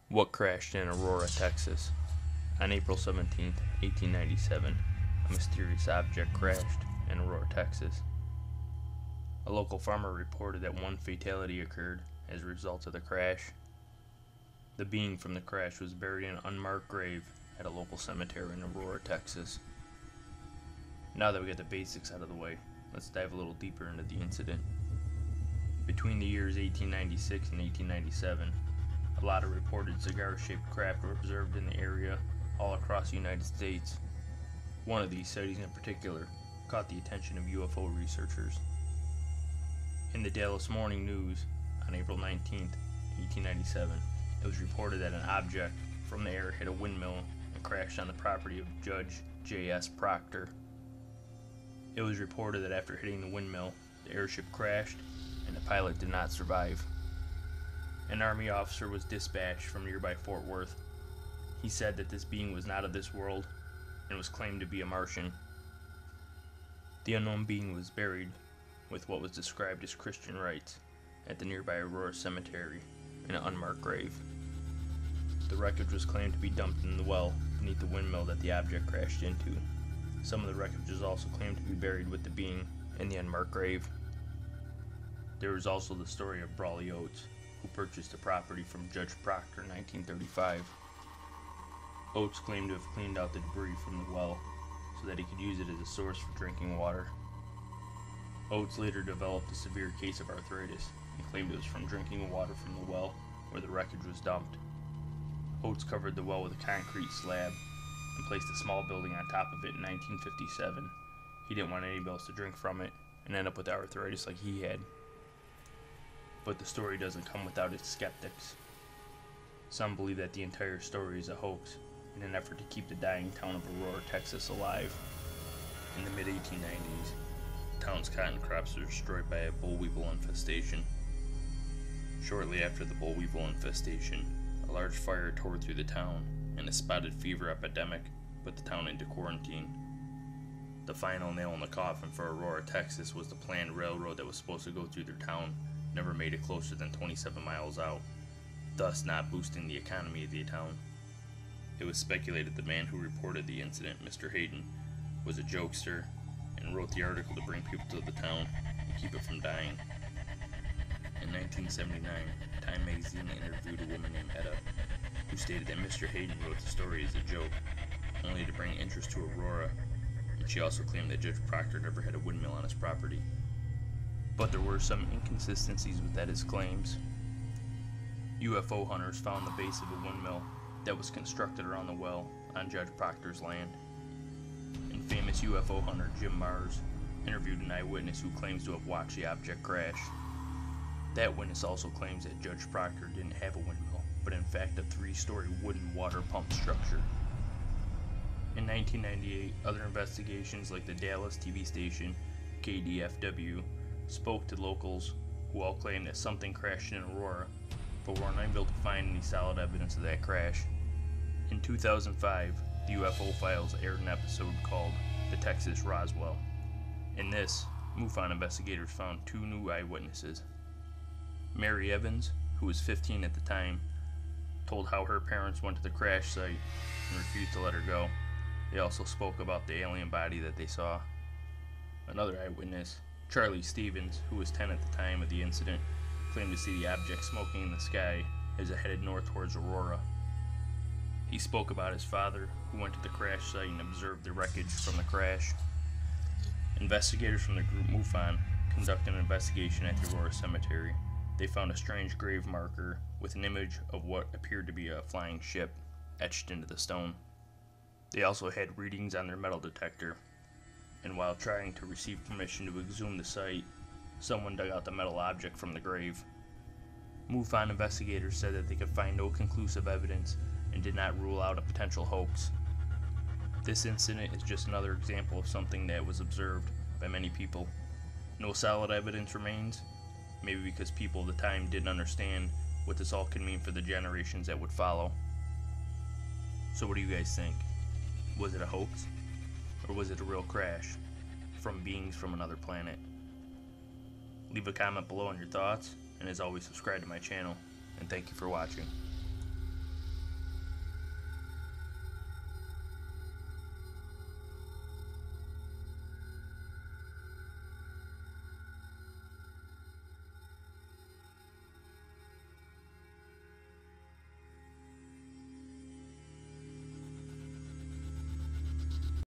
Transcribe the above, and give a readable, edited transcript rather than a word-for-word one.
What crashed in Aurora, Texas? On April 17, 1897, a mysterious object crashed in Aurora, Texas. A local farmer reported that one fatality occurred as a result of the crash. The being from the crash was buried in an unmarked grave at a local cemetery in Aurora, Texas. Now that we got the basics out of the way, let's dive a little deeper into the incident. Between the years 1896 and 1897, a lot of reported cigar-shaped craft were observed in the area all across the United States. One of these sightings in particular caught the attention of UFO researchers. In the Dallas Morning News on April 19, 1897, it was reported that an object from the air hit a windmill and crashed on the property of Judge J.S. Proctor. It was reported that after hitting the windmill, the airship crashed and the pilot did not survive. An Army officer was dispatched from nearby Fort Worth. He said that this being was not of this world and was claimed to be a Martian. The unknown being was buried with what was described as Christian rites at the nearby Aurora Cemetery in an unmarked grave. The wreckage was claimed to be dumped in the well beneath the windmill that the object crashed into. Some of the wreckage was also claimed to be buried with the being in the unmarked grave. There was also the story of Brawley Oates, who purchased the property from Judge Proctor in 1935. Oates claimed to have cleaned out the debris from the well so that he could use it as a source for drinking water. Oates later developed a severe case of arthritis and claimed it was from drinking water from the well where the wreckage was dumped. Oates covered the well with a concrete slab and placed a small building on top of it in 1957. He didn't want anybody else to drink from it and end up with arthritis like he had. But the story doesn't come without its skeptics. Some believe that the entire story is a hoax in an effort to keep the dying town of Aurora, Texas alive. In the mid-1890s, the town's cotton crops were destroyed by a boll weevil infestation. Shortly after the boll weevil infestation, a large fire tore through the town, and a spotted fever epidemic put the town into quarantine. The final nail in the coffin for Aurora, Texas was the planned railroad that was supposed to go through their town never made it closer than 27 miles out, thus not boosting the economy of the town. It was speculated the man who reported the incident, Mr. Hayden, was a jokester and wrote the article to bring people to the town and keep it from dying. In 1979, Time magazine interviewed a woman named Etta, who stated that Mr. Hayden wrote the story as a joke, only to bring interest to Aurora, and she also claimed that Judge Proctor never had a windmill on his property. But there were some inconsistencies with Etta's claims. UFO hunters found the base of a windmill that was constructed around the well on Judge Proctor's land. And famous UFO hunter Jim Mars interviewed an eyewitness who claims to have watched the object crash. That witness also claims that Judge Proctor didn't have a windmill, but in fact a 3-story wooden water pump structure. In 1998, other investigations like the Dallas TV station KDFW spoke to locals who all claimed that something crashed in Aurora, but were unable to find any solid evidence of that crash. In 2005, the UFO Files aired an episode called The Texas Roswell. In this, MUFON investigators found 2 new eyewitnesses. Mary Evans, who was 15 at the time, told how her parents went to the crash site and refused to let her go. They also spoke about the alien body that they saw. Another eyewitness, Charlie Stevens, who was 10 at the time of the incident, claimed to see the object smoking in the sky as it headed north towards Aurora. He spoke about his father, who went to the crash site and observed the wreckage from the crash. Investigators from the group MUFON conducted an investigation at the Aurora Cemetery. They found a strange grave marker with an image of what appeared to be a flying ship etched into the stone. They also had readings on their metal detector, and while trying to receive permission to exhume the site, someone dug out the metal object from the grave. MUFON investigators said that they could find no conclusive evidence and did not rule out a potential hoax. This incident is just another example of something that was observed by many people. No solid evidence remains, maybe because people of the time didn't understand what this all could mean for the generations that would follow. So what do you guys think? Was it a hoax? Or was it a real crash from beings from another planet? Leave a comment below on your thoughts, and as always, subscribe to my channel, and thank you for watching.